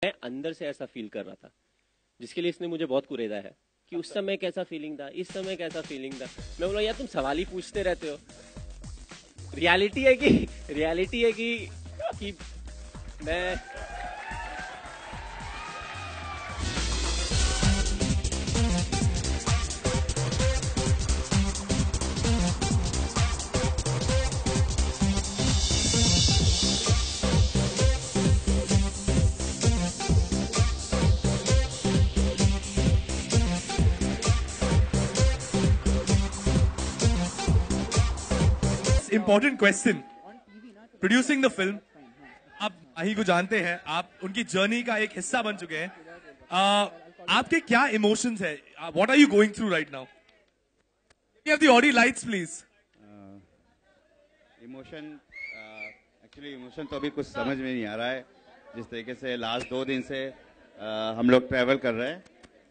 मैं अंदर से ऐसा फील कर रहा था, जिसके लिए इसने मुझे बहुत कुरेदा है कि उस समय कैसा फीलिंग था, इस समय कैसा फीलिंग था। मैं बोला यार तुम सवाल ही पूछते रहते हो। रियलिटी है कि मैं Important question. Producing the film, आप माही को जानते हैं, आप उनकी जर्नी का एक हिस्सा बन चुके हैं. आपके क्या इमोशंस है? What are you going through right now? We have the audio lights, please. Emotion तो अभी कुछ समझ में नहीं आ रहा है. जिस तरीके से लास्ट 2 दिन से हम लोग ट्रैवल कर रहे हैं,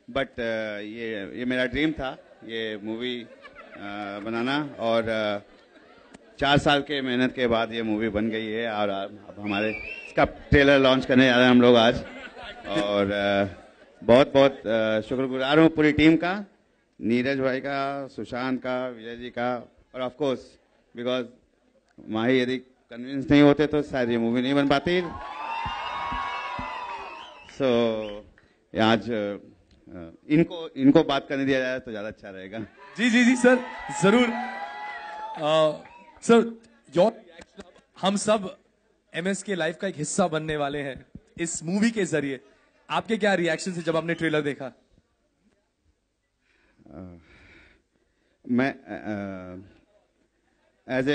बट ये मेरा ड्रीम था, ये मूवी बनाना, और 4 साल के मेहनत के बाद ये मूवी बन गई है. और अब हमारे इसका ट्रेलर लॉन्च करने जा रहे हैं हम लोग आज. और बहुत बहुत शुक्रगुजार हूँ पूरी टीम का, नीरज भाई का, सुशांत का, विजय जी का, और ऑफ कोर्स बिकॉज माही यदि कन्विंस नहीं होते तो शायद ये मूवी नहीं बन पाती. सो आज इनको बात करने दिया जाए तो ज्यादा अच्छा रहेगा. जी सर, जरूर. सर, हम सब MS के लाइफ का एक हिस्सा बनने वाले हैं इस मूवी के जरिए. आपके क्या रिएक्शन थे जब आपने ट्रेलर देखा? मैं एज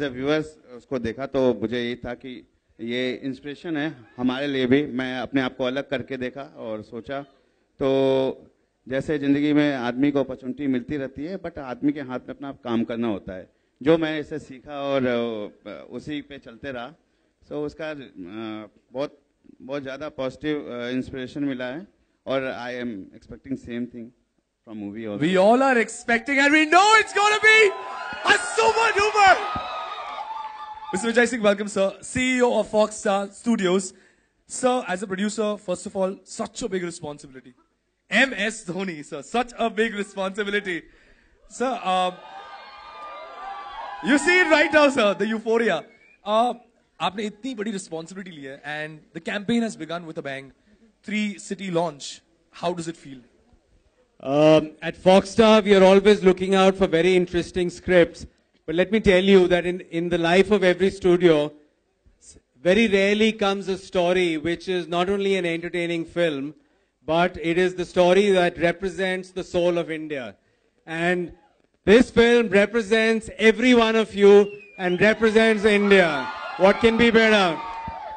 ए व्यूअर्स उसको देखा तो मुझे ये था कि ये इंस्पिरेशन है हमारे लिए भी. मैं अपने आप को अलग करके देखा और सोचा तो जैसे जिंदगी में आदमी को अपॉर्चुनिटी मिलती रहती है, बट आदमी के हाथ में अपना काम करना होता है. जो मैं इसे सीखा और उसी पे चलते रहा, सो उसका बहुत बहुत ज़्यादा पॉजिटिव इंस्पिरेशन मिला है. और I am expecting same thing from movie also. We all are expecting and we know it's going to be a super duper. Mr. Vijay Singh, welcome sir, CEO of Fox Star Studios. Sir, as a producer, first of all, such a big responsibility. MS Dhoni, sir, such a big responsibility. Sir, you see it right now, sir, the euphoria. आपने इतनी बड़ी responsibility ली है, and the campaign has begun with a bang. 3-city launch. How does it feel? At Foxstar, we are always looking out for very interesting scripts. But let me tell you that in the life of every studio, very rarely comes a story which is not only an entertaining film, but it is the story that represents the soul of India. And this film represents every one of you and represents India. What can be better?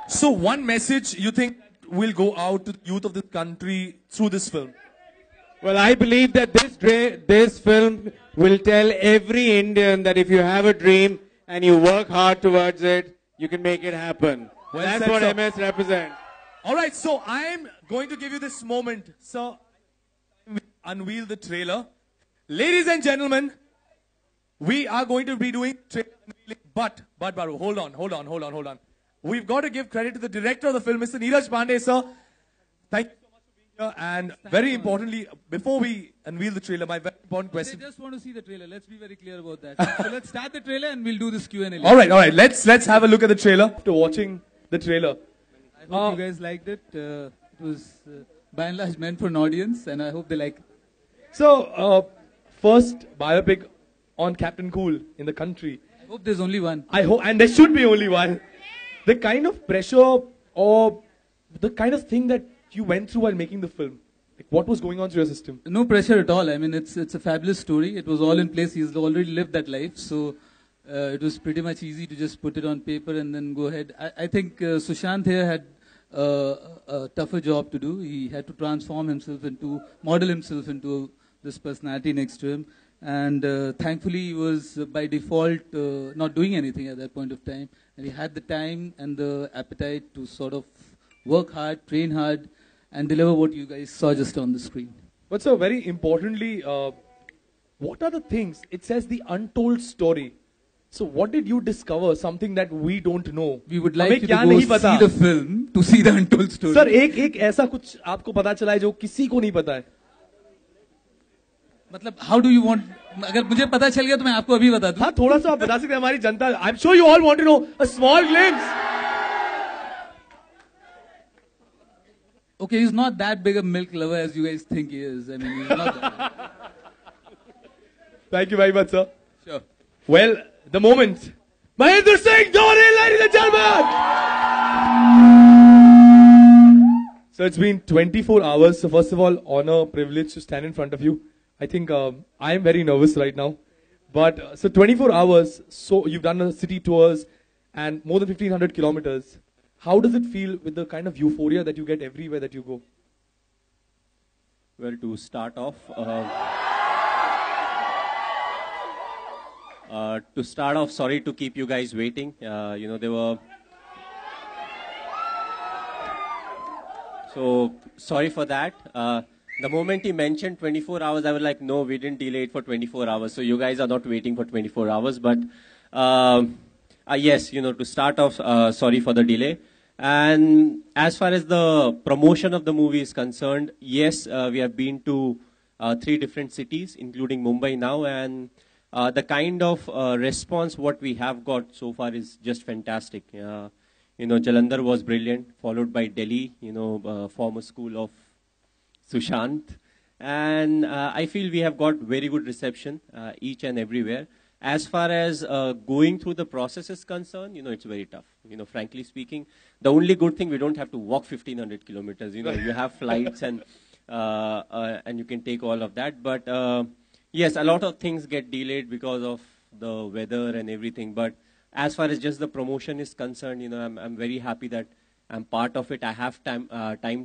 So one message you think will go out to the youth of this country through this film? Well, I believe that this film will tell every Indian that if you have a dream and you work hard towards it, you can make it happen. Well That's said, what sir. MS represents. All right, so I'm going to give you this moment. Sir, unveil the trailer. Ladies and gentlemen, we are going to be doing trailer unveiling. But, Baru, hold on. We've got to give credit to the director of the film, Mr. Neeraj Pandey, sir. Thank you so much for being here. And very importantly, before we unveil the trailer, my very important question. They just want to see the trailer. Let's be very clear about that. So let's start the trailer and we'll do this Q&A later. All right. Let's have a look at the trailer. After watching the trailer, I hope you guys liked it. It was by and large meant for an audience, and I hope they like it. So, first biopic on Captain Cool in the country. I hope there's only one. I hope, and there should be only one. The kind of pressure or the kind of thing that you went through while making the film, like what was going on through your system? No pressure at all. I mean, it's a fabulous story. It was all in place. He's already lived that life, so it was pretty much easy to just put it on paper and then go ahead. I think Sushant here had a tougher job to do. He had to model himself into this personality next to him. And thankfully, he was by default not doing anything at that point of time. And he had the time and the appetite to sort of work hard, train hard, and deliver what you guys saw just on the screen. But so very importantly, what are the things? It says the untold story. So what did you discover? Something that we don't know. We would हमें like you to क्या go नहीं see पता? the film to see the untold story. Sir एक ऐसा कुछ आपको पता चला है जो किसी को नहीं पता है. मतलब how do you want? अगर मुझे पता चल गया तो मैं आपको अभी बता दूं. हाँ थोड़ा सा आप बता सकते हैं हमारी जनता. I'm sure you all want to know a small glimpse. Okay, he's not that big a milk lover as you guys think he is. I mean, he's not that. Thank you very much, sir. Sure. Well, the moment. Mahendra Singh Dhoni, ladies and gentlemen. So it's been 24 hours. So first of all, honor, privilege to stand in front of you. I think I am very nervous right now. But so 24 hours. So you've done city tours and more than 1,500 kilometers. How does it feel with the kind of euphoria that you get everywhere that you go? Well, to start off, sorry to keep you guys waiting. You know, they were... So, sorry for that. The moment he mentioned 24 hours, I was like, no, we didn't delay it for 24 hours. So, you guys are not waiting for 24 hours. But, yes, you know, to start off, sorry for the delay. And as far as the promotion of the movie is concerned, yes, we have been to 3 different cities, including Mumbai now. And the kind of response what we have got so far is just fantastic. You know, Jalandhar was brilliant, followed by Delhi, you know, former school of Sushant. And I feel we have got very good reception each and everywhere. As far as going through the process is concerned, you know, it's very tough. You know, frankly speaking, the only good thing, we don't have to walk 1,500 kilometers. You know, you have flights and you can take all of that. But yes, a lot of things get delayed because of the weather and everything. But as far as just the promotion is concerned, you know, I'm very happy that I'm part of it. I have time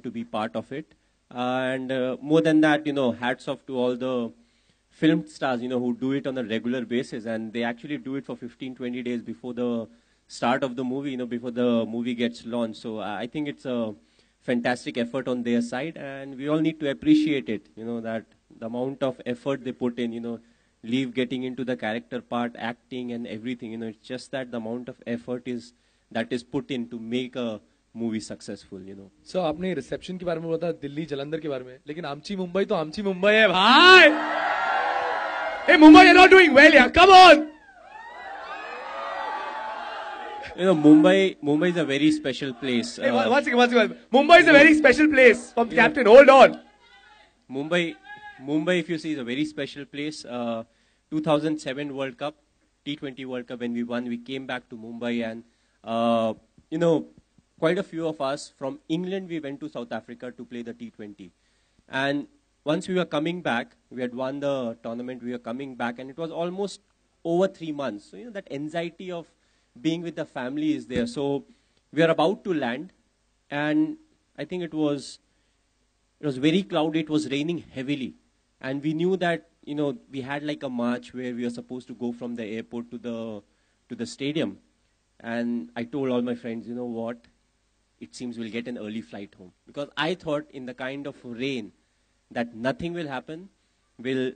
to be part of it. And more than that, you know, hats off to all the film stars, you know, who do it on a regular basis. And they actually do it for 15, 20 days before the start of the movie, you know, before the movie gets launched. So I think it's a fantastic effort on their side. And we all need to appreciate it, you know, that the amount of effort they put in, you know, leave getting into the character part, acting and everything, you know, it's just that the amount of effort that is put in to make a movie successful, you know. So आपने reception के बारे में बताया, दिल्ली जलंधर के बारे में, लेकिन आमची मुंबई तो आमची मुंबई है भाई. Hey Mumbai, you're not doing well, yeah. Come on. You know, Mumbai is a very special place. Hey, one second. Mumbai is a very special place. From Captain, hold on. Mumbai, if you see, is a very special place. 2007 World Cup, T20 World Cup, when we won, we came back to Mumbai, and you know, quite a few of us from England, we went to South Africa to play the T20. And once we were coming back, we had won the tournament, we were coming back, and it was almost over 3 months. So, you know, that anxiety of being with the family is there. So, we are about to land, and I think it was very cloudy, it was raining heavily. And we knew that, you know, we had like a march where we were supposed to go from the airport to the stadium. And I told all my friends, you know what, it seems we'll get an early flight home. Because I thought in the kind of rain, that nothing will happen. We'll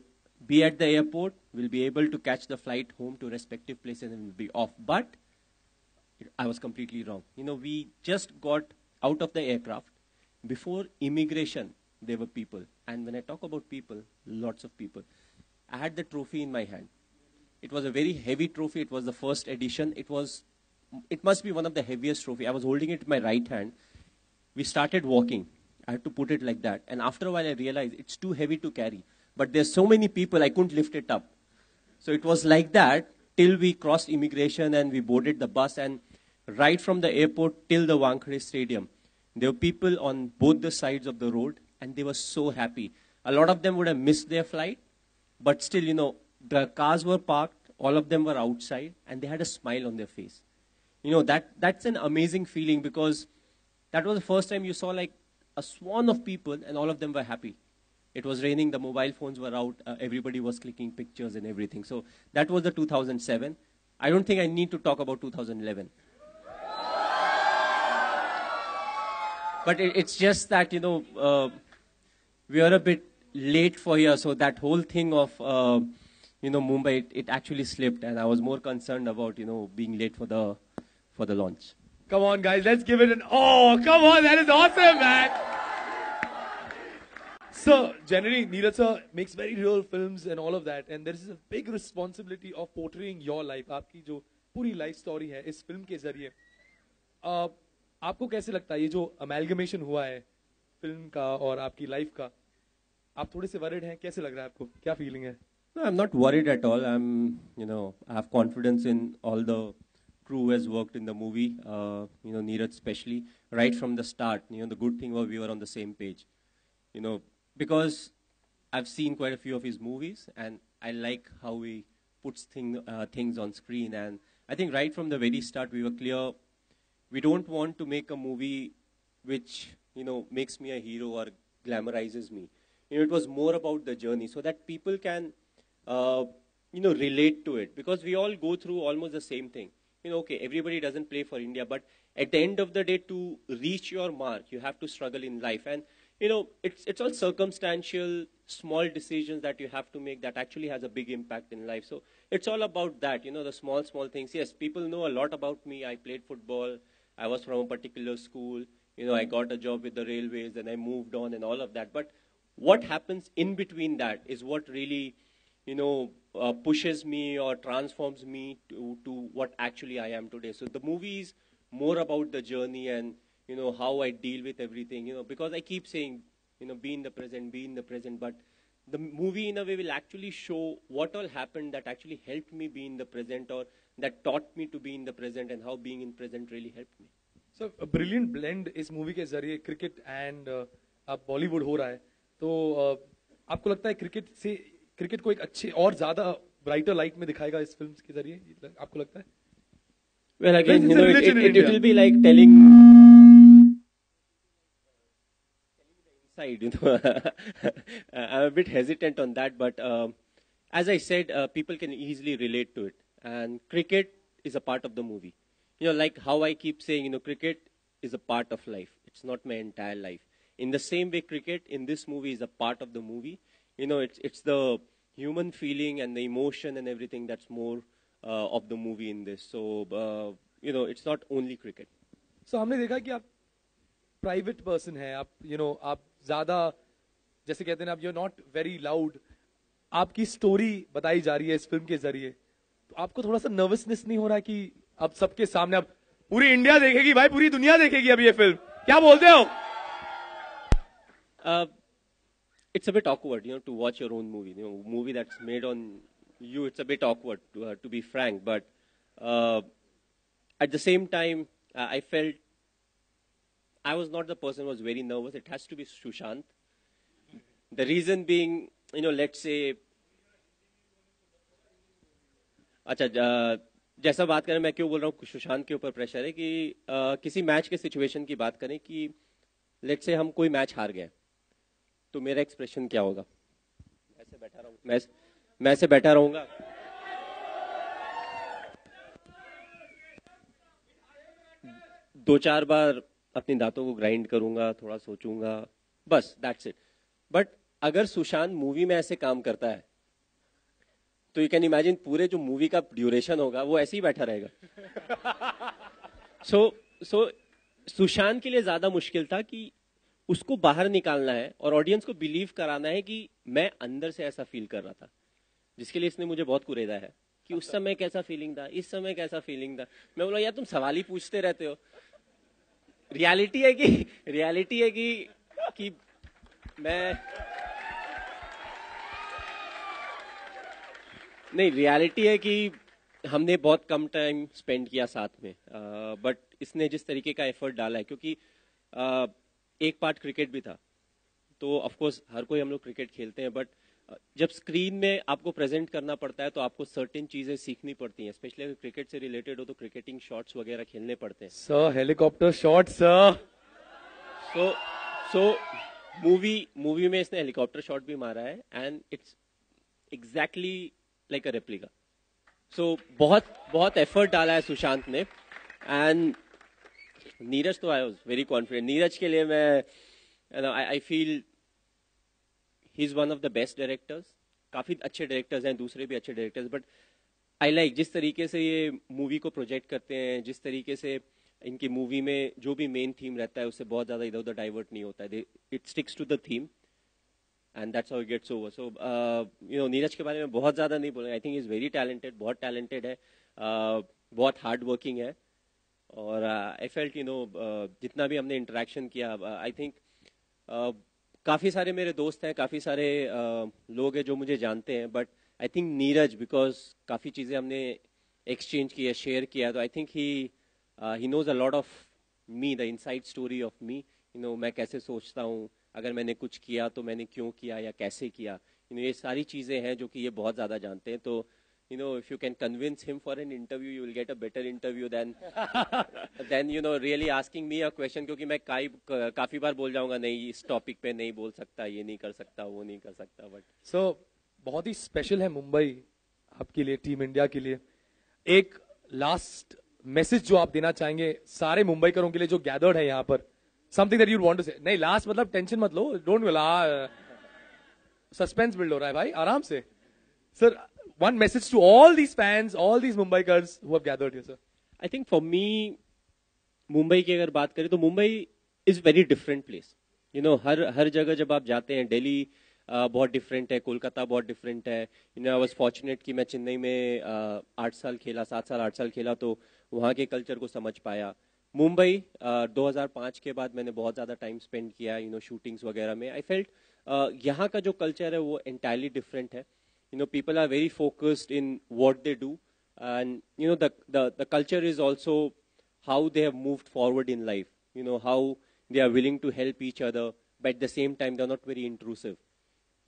be at the airport, we'll be able to catch the flight home to respective places and we'll be off. But I was completely wrong. You know, we just got out of the aircraft. Before immigration, there were people. And when I talk about people, lots of people. I had the trophy in my hand. It was a very heavy trophy. It was the first edition. It must be one of the heaviest trophy. I was holding it in my right hand. We started walking. I had to put it like that. And after a while, I realized it's too heavy to carry. But there's so many people, I couldn't lift it up. So it was like that till we crossed immigration and we boarded the bus. And right from the airport till the Wankhede Stadium, there were people on both the sides of the road. And they were so happy. A lot of them would have missed their flight. But still, you know, the cars were parked. All of them were outside. And they had a smile on their face. You know, that's an amazing feeling because that was the first time you saw like a swarm of people and all of them were happy. It was raining, the mobile phones were out, everybody was clicking pictures and everything. So that was the 2007. I don't think I need to talk about 2011. But it's just that, you know, we are a bit late for here. So that whole thing of, Mumbai, it actually slipped, and I was more concerned about, being late for the launch. Come on, guys, let's give it an. Oh, come on, that is awesome, man. So, generally, Neeraj sir makes very real films and all of that, and there is a big responsibility of portraying your life. आपकी जो पूरी life story है इस film के जरिए. आपको कैसे लगता है ये जो amalgamation हुआ है film का और आपकी life का? आप थोड़े से worried हैं, कैसे लग रहा है आपको? क्या feeling है? No, I'm not worried at all. I have confidence in all the crew who has worked in the movie, Neeraj especially, right from the start. The good thing was we were on the same page. Because I've seen quite a few of his movies, and I like how he puts things on screen. And I think right from the very start, we were clear, we don't want to make a movie which, makes me a hero or glamorizes me. It was more about the journey so that people can, relate to it. Because we all go through almost the same thing. Okay, everybody doesn't play for India, but at the end of the day, to reach your mark, you have to struggle in life. And it's all circumstantial, small decisions that you have to make that actually has a big impact in life. So it's all about that, the small things. Yes, people know a lot about me. I played football. I was from a particular school. I got a job with the railways, and I moved on and all of that. But what happens in between that is what really, pushes me or transforms me to what actually I am today. So the movie is more about the journey and, how I deal with everything, because I keep saying, be in the present, but the movie in a way will actually show what all happened that actually helped me be in the present or that taught me to be in the present and how being in present really helped me. So a brilliant blend इस movie के जरिए cricket and अब Bollywood हो रहा है, तो आपको लगता है cricket को एक अच्छे और ज़्यादा brighter light में दिखाएगा इस film के जरिए, आपको लगता है? Well, again, it will be like telling inside, I'm a bit hesitant on that, but as I said, people can easily relate to it. And cricket is a part of the movie. Like how I keep saying, cricket is a part of life. It's not my entire life. In the same way, cricket in this movie is a part of the movie. It's the human feeling and the emotion and everything that's more of the movie in this. So, it's not only cricket. So, हमने देखा कि आप private person हैं, आप ज़्यादा जैसे कहते हैं आप you're not very loud. आपकी story बताई जा रही है इस film के जरिए. तो आपको थोड़ा सा nervousness नहीं हो रहा कि अब सबके सामने अब पूरी इंडिया देखेगी भाई, पूरी दुनिया देखेगी अब ये film. क्या बोलते हो? It's a bit awkward, to watch your own movie. Movie that's made on you, it's a bit awkward, to be frank. But at the same time, I felt I was not the person who was very nervous. It has to be Sushant. The reason being, let's say, अच्छा जैसा बात करें, मैं क्यों बोल रहा हूँ सुशांत के ऊपर प्रेशर है कि किसी मैच के सिचुएशन की बात करें कि लेट्स से हम कोई मैच हार गए तो मेरा एक्सप्रेशन क्या होगा? ऐसे बैठा रहूंगा, मैं ऐसे बैठा रहूंगा, दो चार बार अपने दांतों को ग्राइंड करूंगा, थोड़ा सोचूंगा, बस दैट्स इट. बट अगर सुशांत मूवी में ऐसे काम करता है तो यू कैन इमेजिन पूरे जो मूवी का ड्यूरेशन होगा वो ऐसे ही बैठा रहेगा. सो सुशांत के लिए ज्यादा मुश्किल था कि उसको बाहर निकालना है और ऑडियंस को बिलीव कराना है कि मैं अंदर से ऐसा फील कर रहा था, जिसके लिए इसने मुझे बहुत कुरेदा है कि उस समय कैसा फीलिंग था, इस समय कैसा फीलिंग था. मैं बोला यार तुम सवाल ही पूछते रहते हो. रियलिटी है कि मैं नहीं, रियलिटी है कि हमने बहुत कम टाइम स्पेंड किया साथ में, बट इसने जिस तरीके का एफर्ट डाला है, क्योंकि एक पार्ट क्रिकेट भी था, तो ऑफ कोर्स हर कोई हम लोग क्रिकेट खेलते हैं, बट जब स्क्रीन में आपको प्रेजेंट करना पड़ता है तो आपको सर्टेन चीजें सीखनी पड़ती हैं, स्पेशली अगर क्रिकेट से रिलेटेड हो तो क्रिकेटिंग शॉट्स वगैरह खेलने पड़ते हैं. Sir helicopter shot sir. So movie में इसने हेलीकॉप्टर शॉट भी मारा है and it's exactly like a replica. So बहुत एफर्ट डाला है सुशांत ने. एंड नीरज तो I was very confident. Neeraj के लिए मैं I feel he is one of the best directors काफ़ी अच्छे डायरेक्टर्स हैं, दूसरे भी अच्छे डायरेक्टर्स, बट आई लाइक जिस तरीके से ये मूवी को प्रोजेक्ट करते हैं, जिस तरीके से इनकी मूवी में जो भी मेन थीम रहता है उससे बहुत ज़्यादा इधर उधर डाइवर्ट नहीं होता है, it sticks to the theme and that's how it gets over. So Neeraj के बारे में बहुत ज़्यादा नहीं बोलेंगे. I think is very talented, बहुत टैलेंटेड है, बहुत हार्ड वर्किंग है. और आई फेल्ट जितना भी हमने इंटरेक्शन किया, आई थिंक काफ़ी सारे मेरे दोस्त हैं, काफ़ी सारे लोग हैं जो मुझे जानते हैं, but I think Neeraj, because काफ़ी चीज़ें हमने एक्सचेंज किया, शेयर किया, तो I think he knows a lot of me, the inside story of me. मैं कैसे सोचता हूँ, अगर मैंने कुछ किया तो मैंने क्यों किया या कैसे किया, ये सारी चीज़ें हैं जो कि ये बहुत ज़्यादा जानते हैं. तो if you can convince him for an interview, you will get a better interview than really asking me a question, क्योंकि मैं काफी बार बोल जाऊंगा नहीं इस टॉपिक पे नहीं बोल सकता, ये नहीं कर सकता, वो नहीं कर सकता. बट सो बहुत ही स्पेशल है मुंबई आपके लिए, टीम इंडिया के लिए. एक लास्ट मैसेज जो आप देना चाहेंगे सारे मुंबईकरों के लिए जो गैदर्ड है यहाँ पर, something that you want to say. नहीं लास्ट मतलब टेंशन मत लो, डोंट सस्पेंस बिल्ड हो रहा है भाई, आराम से. Sir, one message to all these fans, all these Mumbaikars who have gathered here, sir. I think for me, Mumbai की अगर बात करें तो Mumbai is very different place. हर जगह जब आप जाते हैं, दिल्ली बहुत डिफरेंट है, कोलकाता बहुत डिफरेंट है. आई वाज फॉर्चुनेट कि मैं चेन्नई में 8 साल खेला, 8 साल खेला, तो वहाँ के कल्चर को समझ पाया. मुंबई 2005 के बाद मैंने बहुत ज़्यादा टाइम स्पेंड किया शूटिंग्स वगैरह में. आई फेल्ट यहाँ का जो कल्चर है वो एंटायरली डिफरेंट है. People are very focused in what they do, and the culture is also how they have moved forward in life. How they are willing to help each other, but at the same time they are not very intrusive.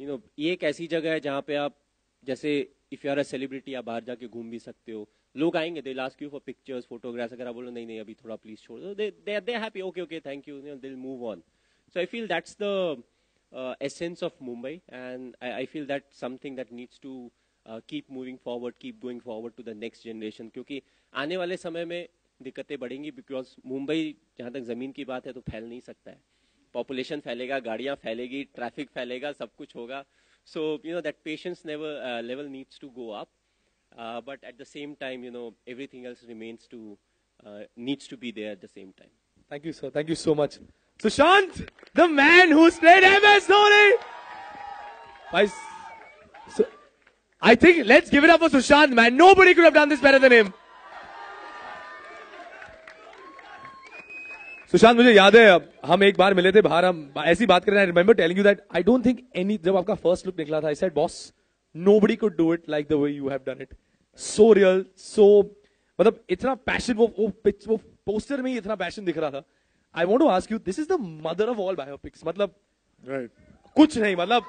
ये एक ऐसी जगह है जहाँ पे आप जैसे if you are a celebrity आप बाहर जाके घूम भी सकते हो, लोग आएंगे, they'll ask you for pictures, photographs. अगर आप बोलो नहीं अभी थोड़ा प्लीज छोड़ दो, they are happy, okay thank you, they'll move on. So I feel that's the essence of Mumbai, and I feel that's something that needs to keep moving forward, keep going forward to the next generation. क्योंकि आने वाले समय में दिक्कतें बढ़ेंगी, because Mumbai जहाँ तक ज़मीन की बात है तो फैल नहीं सकता है. पॉपुलेशन फैलेगा, गाड़ियाँ फैलेगी, ट्रैफिक फैलेगा, सब कुछ होगा. So that patience level needs to go up, but at the same time everything else remains to needs to be there at the same time. Thank you, sir. Thank you so much. Sushant, the man who's played MS Dhoni. So, I think let's give it up for Sushant, man. Nobody could have done this better than him. Sushant, मुझे याद है हम एक बार मिले थे बाहर, हम ऐसी बात कर रहे हैं. I remember telling you that I don't think any, जब आपका फर्स्ट लुक निकला था, I said boss nobody could do it like the way you have done it. So real, so मतलब इतना पैशन, वो पोस्टर में ही इतना पैशन दिख रहा था. I want to ask you, this is the mother of all biopics. मतलब right. कुछ नहीं, मतलब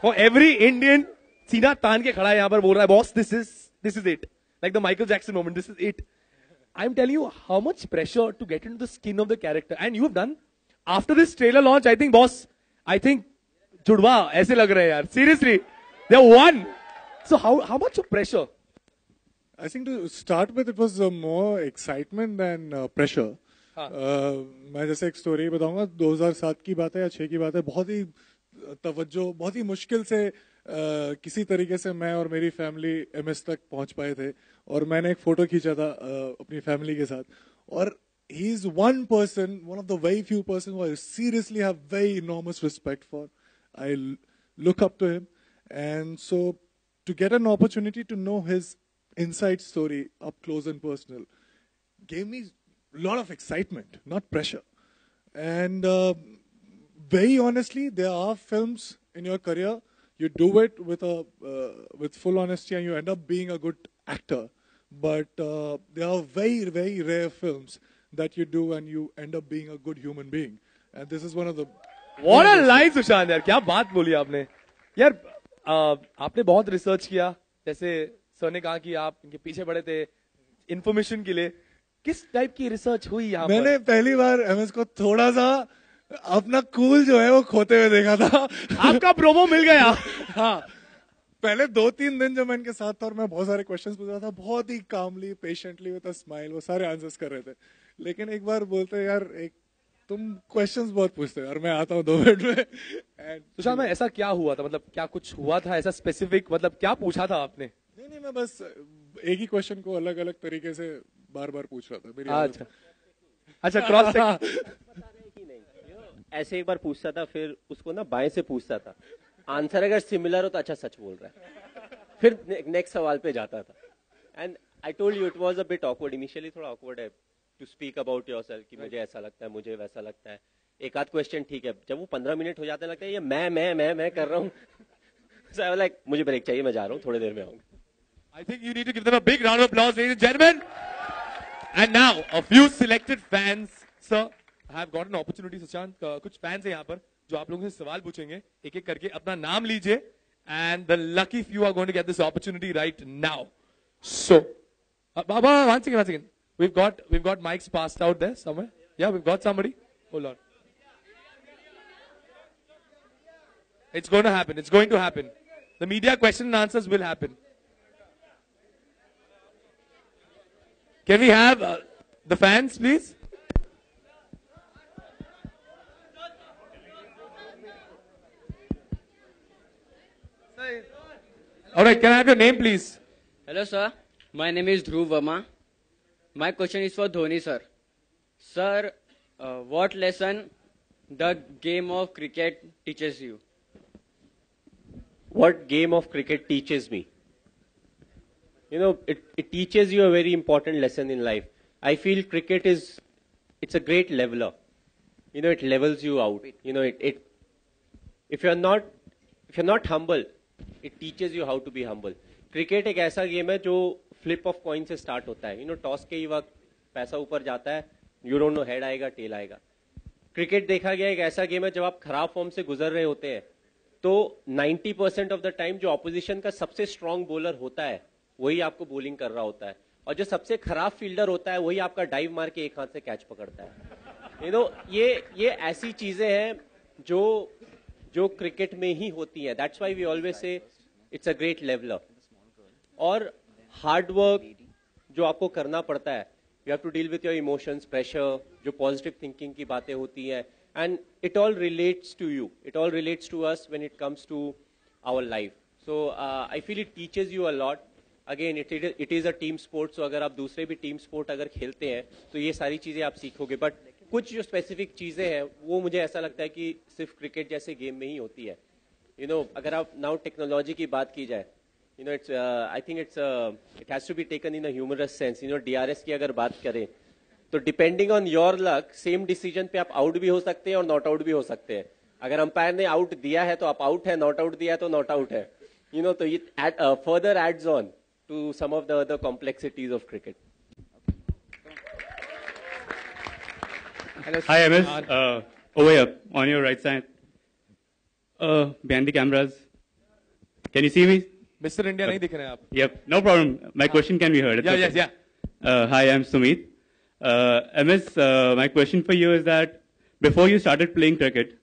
for every Indian सीना तान के खड़ा है यहाँ पर, बोल रहा है boss this is it, like the Michael Jackson moment, this is it. I'm telling you how much pressure to get into the skin of the character, and you have done after this trailer launch. I think boss, I think जुड़वा ऐसे लग रहे हैं यार, seriously they are one. So how much of pressure? I think to start with it was more excitement than pressure. मैं जैसे एक story बताऊंगा, 2007 की बात है या 6 की बात है. बहुत ही तवज्जो, बहुत ही मुश्किल से किसी तरीके से मैं और मेरी फैमिली MS तक पहुंच पाए थे, और मैंने एक फोटो खींचा था अपनी फैमिली के साथ. और he is one person, one of the very few person who I seriously have very enormous respect for. I look up to him, and so to get an opportunity to know his inside story up close and personal gave me lot of excitement, not pressure. And very honestly, there are films in your career, you do it with full honesty and you end up being a good actor. But there are very, very rare films that you do and you end up being a good human being. And this is one of the... What a line, Sushant यार, क्या बात बोली आपने यार. आपने बहुत research किया, जैसे सर ने कहा कि आप इनके पीछे पड़े थे इंफॉर्मेशन के लिए. किस टाइप की रिसर्च हुई यहाँ पर? मैंने पहली बार MS को थोड़ा सा अपना कूल जो है वो खोते हुए देखा था. आपका प्रोमो मिल गया. हाँ, पहले 2-3 दिन जब मैं इनके साथ था और मैं बहुत सारे क्वेश्चंस पूछ रहा था, बहुत ही कामली, पेशेंटली, विद अ स्माइल वो सारे आंसर्स कर रहे थे. लेकिन एक बार बोलते यार एक तुम क्वेश्चंस बहुत पूछते हो और मैं आता हूँ 2 मिनट में And सुशांत भाई, ऐसा क्या हुआ था? मतलब क्या कुछ हुआ था ऐसा स्पेसिफिक? मतलब क्या पूछा था आपने? नहीं मैं बस एक ही क्वेश्चन को अलग अलग तरीके से बार बार पूछ रहा था मेरी अच्छा अच्छा, क्रॉस ऐसे एक बार पूछता था, फिर उसको ना बाएं से पूछता था, आंसर अगर सिमिलर हो तो अच्छा सच बोल रहा है, फिर नेक्स्ट सवाल पे जाता था. And I told you it was a bit awkward initially, थोड़ा ऑकवर्ड है टू स्पीक अबाउट योरसेल्फ कि मुझे ऐसा लगता है, मुझे वैसा लगता है. एक आध क्वेश्चन ठीक है, जब वो 15 मिनट हो जाते हैं लगता है ये मैं कर रहा हूँ. So I was like, मुझे ब्रेक चाहिए, मैं जा रहा हूँ, थोड़ी देर में आऊंगा. I think you need to give them a big round of applause, ladies and gentlemen. And now, a few selected fans, sir, have got an opportunity. Sushant, कुछ fans हैं यहाँ पर जो आप लोगों से सवाल पूछेंगे. एक एक करके अपना नाम लीजिए. And the lucky few are going to get this opportunity right now. So, Baba, one second. We've got mics passed out there somewhere. Yeah, we've got somebody. Hold on. It's going to happen. It's going to happen. The media question and answers will happen. Can we have the fans, please? All right, can I have your name, please? Hello, sir. My name is Dhruv Verma. My question is for Dhoni, sir. Sir, what lesson the game of cricket teaches you? What game of cricket teaches me? You know, it teaches you a very important lesson in life. I feel cricket it's a great leveler. You know, it levels you out. You know, if you're not humble, it teaches you how to be humble. Cricket एक ऐसा game है जो flip of coin से start होता है. Toss के ही वक्त पैसा ऊपर जाता है, यू डोंट नो हेड आएगा टेल आएगा. क्रिकेट देखा गया एक ऐसा गेम है जब आप खराब फॉर्म से गुजर रहे होते हैं तो 90% ऑफ द टाइम जो ऑपोजिशन का सबसे स्ट्रांग बॉलर होता है वही आपको बॉलिंग कर रहा होता है, और जो सबसे खराब फील्डर होता है वही आपका डाइव मार के एक हाथ से कैच पकड़ता है. ये ऐसी चीजें हैं जो क्रिकेट में ही होती है. That's why we always say it's a great leveller. और हार्ड वर्क जो आपको करना पड़ता है, you have to deal with your emotions, pressure, जो पॉजिटिव थिंकिंग की बातें होती हैं, and it all relates to you, it all relates to us when it comes to our life. So I feel it teaches you a lot. Again it is a team sport, so अगर आप दूसरे भी team sport अगर खेलते हैं तो ये सारी चीजें आप सीखोगे. बट कुछ जो स्पेसिफिक चीजें हैं वो मुझे ऐसा लगता है कि सिर्फ क्रिकेट जैसे गेम में ही होती है. अगर आप नाउ टेक्नोलॉजी की बात की जाए, it's I think it has to be taken in a humorous sense. DRS की अगर बात करें तो depending on your luck same decision पे आप आउट भी हो सकते हैं और नॉट आउट भी हो सकते हैं. अगर अंपायर ने आउट दिया है तो आप आउट है, नॉट आउट दिया है तो नॉट आउट है. तो it further adds on to some of the other complexities of cricket. Hello, hi MS, over here on your right side, behind the cameras. Can you see me? Mr. India नहीं दिख रहे हैं आप. Yep, no problem. My question can be heard. Yeah, okay. Yes. Hi, I'm Sumit. MS, my question for you is that before you started playing cricket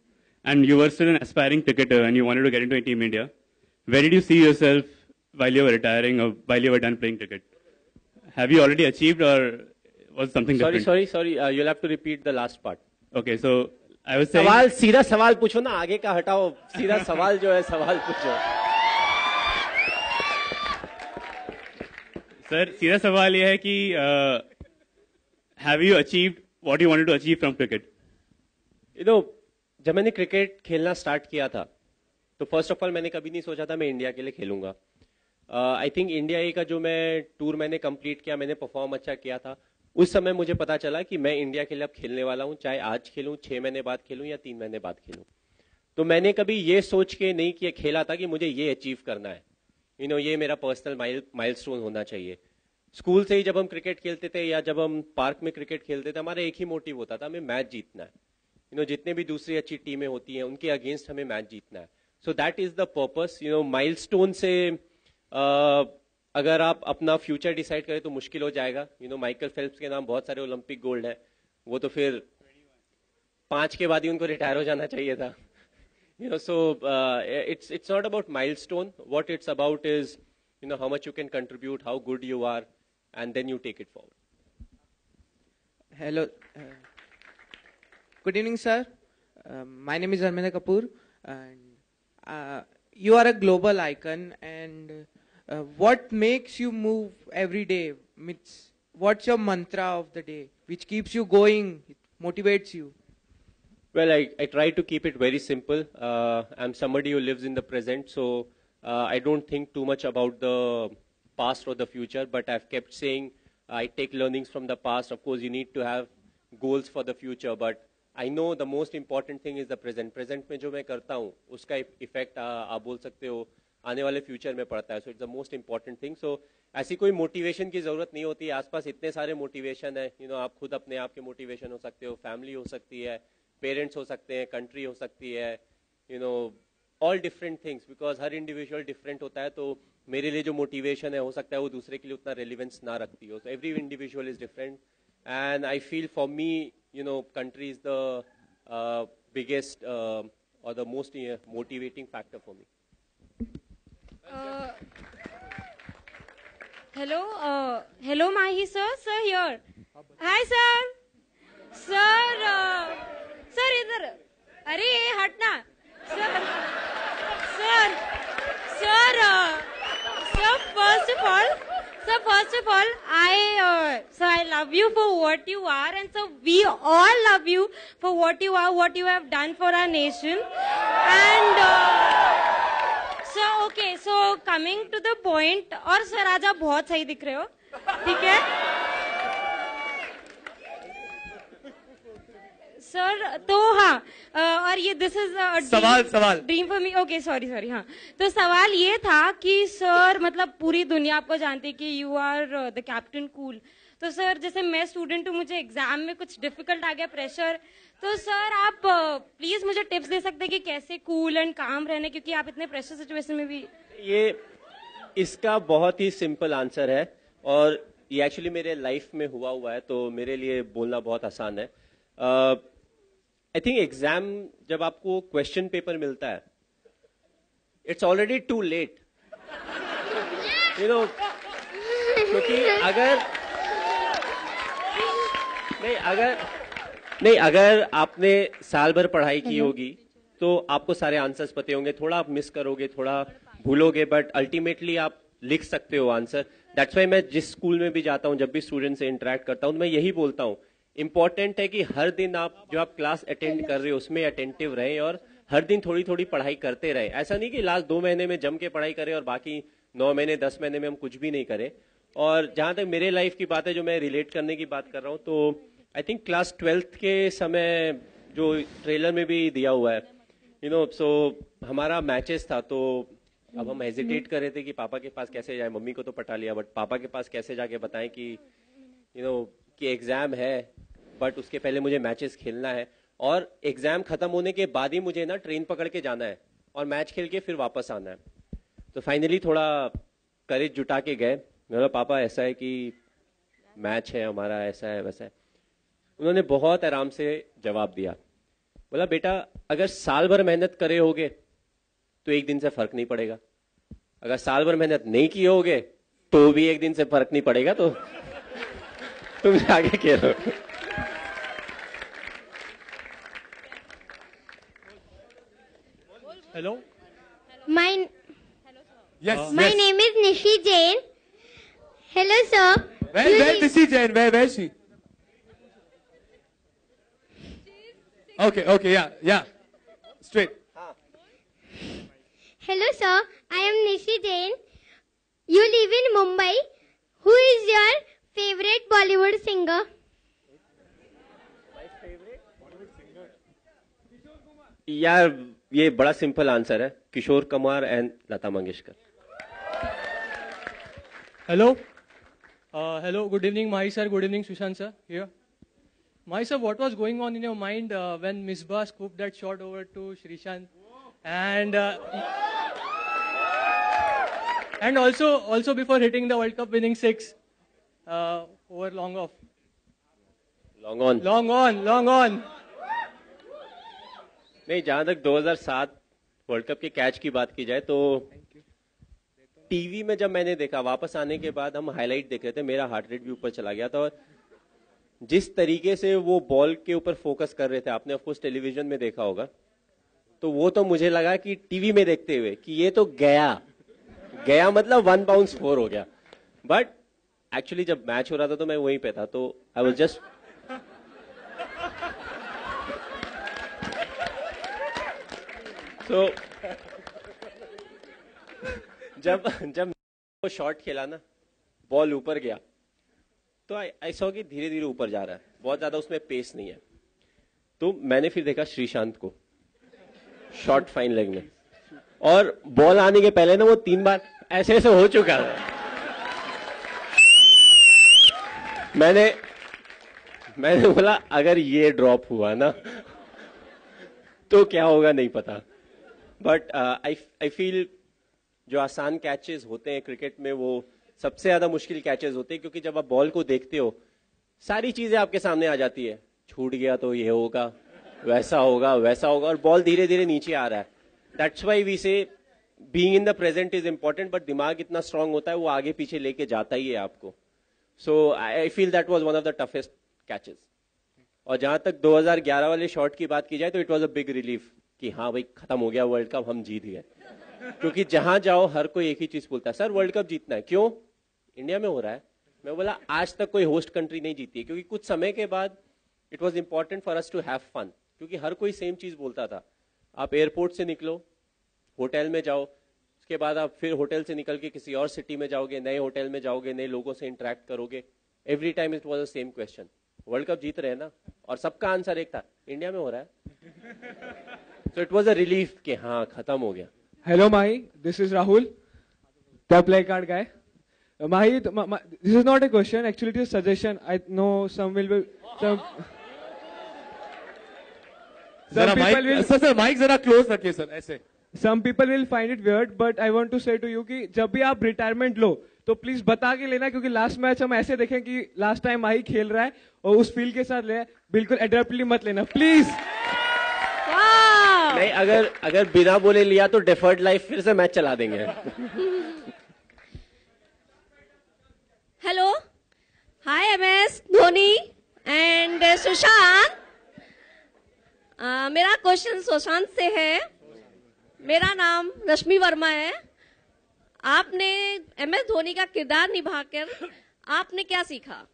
and you were still an aspiring cricketer and you wanted to get into Team India, where did you see yourself while you were retiring or while you were done playing cricket? Have you already achieved or was something different? Sorry. You'll have to repeat the last part. Okay, so I was saying... सीधा सवाल पूछो ना, आगे का हटाओ. सीधा सवाल जो है सवाल पूछो. सर, सीधा सवाल यह है कि have you achieved what you wanted to achieve from cricket? जब मैंने क्रिकेट खेलना स्टार्ट किया था तो फर्स्ट ऑफ ऑल मैंने कभी नहीं सोचा था मैं इंडिया के लिए खेलूंगा. आई थिंक इंडिया ए का जो मैं टूर मैंने कंप्लीट किया, मैंने परफॉर्म अच्छा किया था, उस समय मुझे पता चला कि मैं इंडिया के लिए अब खेलने वाला हूं, चाहे आज खेलूं, 6 महीने बाद खेलूं या 3 महीने बाद खेलूं. तो मैंने कभी ये सोच के नहीं किया खेला था कि मुझे ये अचीव करना है, ये मेरा पर्सनल माइलस्टोन होना चाहिए. स्कूल से ही जब हम क्रिकेट खेलते थे या जब हम पार्क में क्रिकेट खेलते थे, हमारा एक ही मोटिव होता था, हमें मैच जीतना है. जितने भी दूसरी अच्छी टीमें होती हैं उनके अगेंस्ट हमें मैच जीतना है. So that is the purpose. Milestone से अगर आप अपना फ्यूचर डिसाइड करें तो मुश्किल हो जाएगा. माइकल फेल्प्स के नाम बहुत सारे ओलंपिक गोल्ड है, वो तो फिर 5 के बाद ही उनको रिटायर हो जाना चाहिए था. So it's not about milestone. What it's about is how much you can contribute, how good you are, and then you take it forward. Hello. Good evening, sir. My name is Arminder Kapoor, and you are a global icon. And what makes you move every day? What's your mantra of the day, which keeps you going, motivates you? Well, I try to keep it very simple. I'm somebody who lives in the present, so I don't think too much about the past or the future, but I've kept saying I take learnings from the past. Of course, you need to have goals for the future, but I know the most important thing is the present. Present में जो मैं करता हूँ, उसका effect आप बोल सकते हो आने वाले फ्यूचर में पड़ता है. So it's the most important thing. So ऐसी कोई मोटिवेशन की जरूरत नहीं होती. आसपास इतने सारे मोटिवेशन है. आप खुद अपने आप के मोटिवेशन हो सकते हो, फैमिली हो सकती है, पेरेंट्स हो सकते हैं, कंट्री हो सकती है, all different things, because her individual different होता है. तो मेरे लिए जो मोटिवेशन है हो सकता है वो दूसरे के लिए उतना रेलिवेंस ना रखती हो. So every individual is different, and I feel for me, country is the biggest or the most motivating factor for me. Hello, Mahi sir. Sir here. Hi, sir. Sir, इधर. अरे हटना. Sir, first of all, I love you for what you are, and so we all love you for what you are, what you have done for our nation. And so coming to the point, और sir आज आप बहुत सही दिख रहे हो, ठीक है? सर तो हाँ, और ये दिस इज सवाल dream for me. Okay, sorry. हाँ, तो सवाल ये था कि सर मतलब पूरी दुनिया आपको जानती है कि you are the captain cool. तो सर जैसे मैं स्टूडेंट हूँ, मुझे एग्जाम में कुछ डिफिकल्ट आ गया, प्रेशर, तो सर आप प्लीज मुझे टिप्स दे सकते हैं कि कैसे कूल एंड काम रहने, क्योंकि आप इतने प्रेशर सिचुएशन में भी. ये इसका बहुत ही सिंपल आंसर है, और ये एक्चुअली मेरे लाइफ में हुआ है, तो मेरे लिए बोलना बहुत आसान है. आई थिंक एग्जाम जब आपको क्वेश्चन पेपर मिलता है, इट्स ऑलरेडी टू लेट, क्योंकि अगर आपने साल भर पढ़ाई की होगी तो आपको सारे आंसर्स पते होंगे. थोड़ा आप मिस करोगे, थोड़ा भूलोगे, बट अल्टीमेटली आप लिख सकते हो आंसर. दैट्स वाई मैं जिस स्कूल में भी जाता हूँ, जब भी स्टूडेंट से इंटरेक्ट करता हूँ, तो मैं यही बोलता हूँ, इंपॉर्टेंट है कि हर दिन जो आप क्लास अटेंड कर रहे हो उसमें अटेंटिव रहें, और हर दिन थोड़ी थोड़ी पढ़ाई करते रहे. ऐसा नहीं कि लास्ट 2 महीने में जम के पढ़ाई करें और बाकी 9 महीने 10 महीने में हम कुछ भी नहीं करें. और जहां तक मेरे लाइफ की बात है, जो मैं रिलेट करने की बात कर रहा हूँ, तो आई थिंक क्लास 12th के समय जो ट्रेलर में भी दिया हुआ है, सो हमारा मैचेस था, तो अब हम हेजिटेट कर रहे थे कि पापा के पास कैसे जाए. मम्मी को तो पटा लिया, बट पापा के पास कैसे जाके बताएं कि कि एग्जाम है, बट उसके पहले मुझे मैचेस खेलना है, और एग्जाम खत्म होने के बाद ही मुझे ना ट्रेन पकड़ के जाना है और मैच खेल के फिर वापस आना है. तो फाइनली थोड़ा करेज जुटा के गए. मेरा पापा ऐसा है कि मैच है हमारा, ऐसा है वैसा है. उन्होंने बहुत आराम से जवाब दिया, बोला बेटा अगर साल भर मेहनत करे होगे तो एक दिन से फर्क नहीं पड़ेगा, अगर साल भर मेहनत नहीं किए होगे तो भी एक दिन से फर्क नहीं पड़ेगा, तो तुम आगे खेलो. Hello. My name is Nishi Jain. Hello, sir. Where Nishi Jain? Where is she? Okay, yeah. Straight. Hello, sir. I am Nishi Jain. You live in Mumbai. Who is your favorite Bollywood singer? यार ये बड़ा simple answer है, Kishore Kumar and Lata Mangeshkar. Hello, good evening, Mahi sir, good evening, Sushant sir, here. Mahi sir, what was going on in your mind when Misbah scooped that shot over to Shrishant? And also before hitting the World Cup winning 6 over long off. Long on. नहीं, जहां तक 2007 world cup के catch की बात की जाए, तो TV में जब मैंने देखा, वापस आने के बाद हम हाईलाइट देख रहे थे, मेरा हार्ट रेट भी ऊपर चला गया था. और जिस तरीके से वो बॉल के ऊपर फोकस कर रहे थे, आपने ऑफकोर्स टेलीविजन में देखा होगा, तो वो तो मुझे लगा कि टीवी में देखते हुए कि ये तो गया मतलब 1 बाउंस 4 हो गया। बट एक्चुअली जब मैच हो रहा था तो मैं वहीं पे था, तो आई वाज जस्ट तो जब वो शॉट खेला ना, बॉल ऊपर गया, तो आई सॉ कि धीरे धीरे ऊपर जा रहा है, बहुत ज्यादा उसमें पेस नहीं है। तो मैंने फिर देखा श्रीशांत को शॉट फाइन लेग में, और बॉल आने के पहले ना वो 3 बार ऐसे ऐसे हो चुका है। मैंने बोला अगर ये ड्रॉप हुआ ना तो क्या होगा नहीं पता। बट आई फील जो आसान कैचेस होते हैं क्रिकेट में वो सबसे ज्यादा मुश्किल कैचेस होते हैं, क्योंकि जब आप बॉल को देखते हो सारी चीजें आपके सामने आ जाती है, छूट गया तो ये होगा, वैसा होगा, और बॉल धीरे धीरे नीचे आ रहा है। दैट्स व्हाई वी से being in the present is important, but दिमाग इतना स्ट्रांग होता है वो आगे पीछे लेके जाता ही है आपको। So I feel that was one of the toughest catches. और जहां तक 2011 वाले शॉट की बात की जाए तो it was a big relief कि हाँ भाई खत्म हो गया वर्ल्ड कप, हम जीत गए। क्योंकि जहां जाओ हर कोई एक ही चीज बोलता है, सर वर्ल्ड कप जीतना है, क्यों? इंडिया में हो रहा है। मैं बोला आज तक कोई होस्ट कंट्री नहीं जीती है, क्योंकि कुछ समय के बाद it was important for us to have fun, क्योंकि हर कोई सेम चीज बोलता था। आप एयरपोर्ट से निकलो, होटल में जाओ, उसके बाद आप फिर होटल से निकल के किसी और सिटी में जाओगे, नए होटल में जाओगे, नए लोगों से इंटरेक्ट करोगे, every time it was the same question, World Cup जीत रहे हैं ना? और सबका आंसर एक था, इंडिया में हो रहा है। So it was a relief कि हाँ खत्म हो गया। Hello, Mahi. This is Rahul, the play card guy. Mahi, this is not a question. Actually, it is a suggestion. I know some will be some. Sir, mic जरा close रखिए sir, ऐसे. Some people will find it weird, but I want to say to you कि जब भी आप retirement लो तो please बता के लेना, क्योंकि लास्ट मैच हम ऐसे देखें कि लास्ट टाइम माही खेल रहा है और उस फील के साथ ले, बिल्कुल एडप्टली मत लेना प्लीज। नहीं, अगर बिना बोले लिया तो डेफर्ड लाइफ फिर से मैच चला देंगे। Hello, hi MS Dhoni and Sushant. मेरा क्वेश्चन सुशांत से है। मेरा नाम रश्मि वर्मा है। आपने एमएस धोनी का किरदार निभाकर आपने क्या सीखा?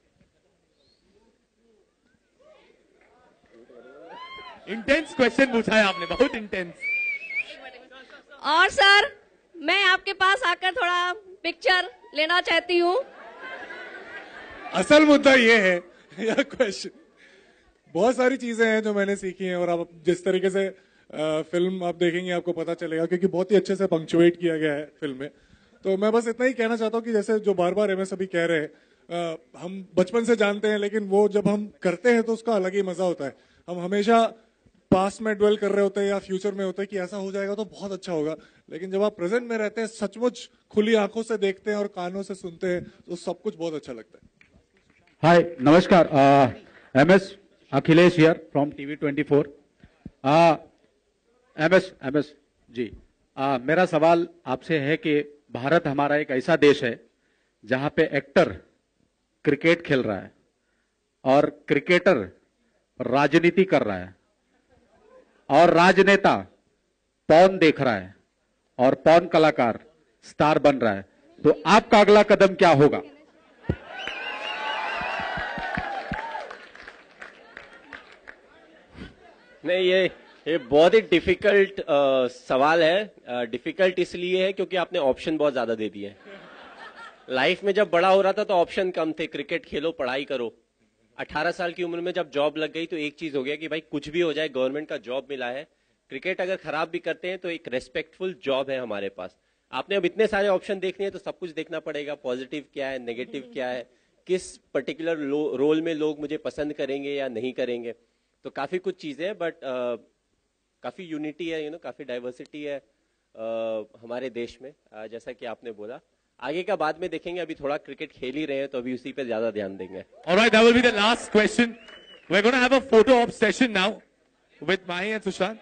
इंटेंस क्वेश्चन पूछा है आपने, बहुत इंटेंस। और सर, मैं आपके पास आकर थोड़ा पिक्चर लेना चाहती हूँ। असल मुद्दा ये है, यह क्वेश्चन, बहुत सारी चीजें हैं जो मैंने सीखी हैं, और आप जिस तरीके से फिल्म आप देखेंगे आपको पता चलेगा, क्योंकि बहुत ही अच्छे से पंक्चुएट किया गया है फिल्म में। तो मैं बस इतना ही कहना चाहता हूँ कि जैसे जो बार बार एमएस अभी कह रहे हैं, हम बचपन से जानते हैं, लेकिन वो जब हम करते हैं तो उसका अलग ही मजा होता है। हम हमेशा पास्ट में ड्वेल कर रहे होते हैं या फ्यूचर में होते हैं कि ऐसा हो जाएगा तो बहुत अच्छा होगा, लेकिन जब आप प्रेजेंट में रहते हैं, सचमुच खुली आंखों से देखते हैं और कानों से सुनते हैं, तो सब कुछ बहुत अच्छा लगता है। हाय, नमस्कार, MS Akhilesh here from TV 24। MS ji, मेरा सवाल आपसे है कि भारत हमारा एक ऐसा देश है जहां पे एक्टर क्रिकेट खेल रहा है और क्रिकेटर राजनीति कर रहा है और राजनेता पॉन देख रहा है और पॉन कलाकार स्टार बन रहा है, तो आपका अगला कदम क्या होगा? नहीं, ये बहुत ही डिफिकल्ट सवाल है। डिफिकल्ट इसलिए है क्योंकि आपने ऑप्शन बहुत ज्यादा दे दिए। लाइफ में जब बड़ा हो रहा था तो ऑप्शन कम थे, क्रिकेट खेलो, पढ़ाई करो। 18 साल की उम्र में जब जॉब लग गई तो एक चीज हो गया कि भाई कुछ भी हो जाए गवर्नमेंट का जॉब मिला है। क्रिकेट अगर खराब भी करते हैं तो एक रेस्पेक्टफुल जॉब है हमारे पास। आपने अब इतने सारे ऑप्शन देखने हैं तो सब कुछ देखना पड़ेगा, पॉजिटिव क्या है, नेगेटिव क्या है, किस पर्टिकुलर रोल में लोग मुझे पसंद करेंगे या नहीं करेंगे। तो काफी कुछ चीजें हैं, बट काफी यूनिटी है, काफी डाइवर्सिटी है हमारे देश में, जैसा कि आपने बोला। आगे का बाद में देखेंगे, अभी थोड़ा क्रिकेट खेल ही रहे हैं तो अभी उसी पे ज्यादा ध्यान देंगे। Alright, that will be the last question. We're going to have a photo op session now with Mahi and Sushant.